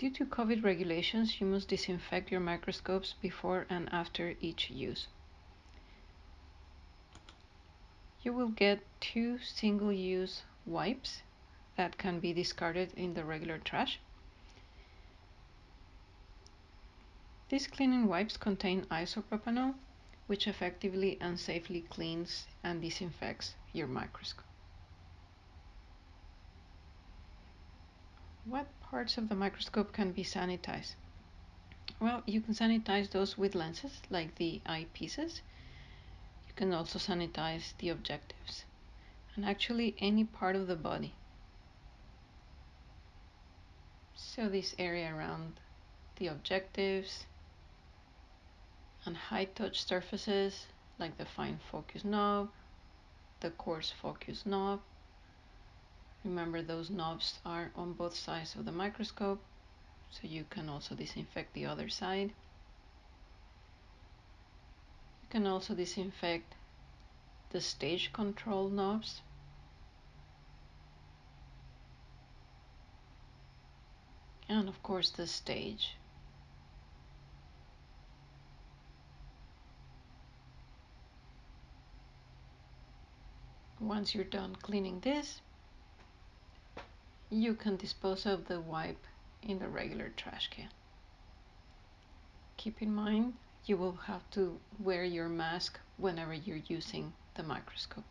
Due to COVID regulations, you must disinfect your microscopes before and after each use. You will get 2 single-use wipes that can be discarded in the regular trash. These cleaning wipes contain isopropanol, which effectively and safely cleans and disinfects your microscope. What parts of the microscope can be sanitized? Well, you can sanitize those with lenses, like the eyepieces. You can also sanitize the objectives, and actually any part of the body. So this area around the objectives and high touch surfaces, like the fine focus knob, the coarse focus knob. Remember, those knobs are on both sides of the microscope, so you can also disinfect the other side. You can also disinfect the stage control knobs. And of course the stage. Once you're done cleaning this, you can dispose of the wipe in the regular trash can. Keep in mind, you will have to wear your mask whenever you're using the microscope.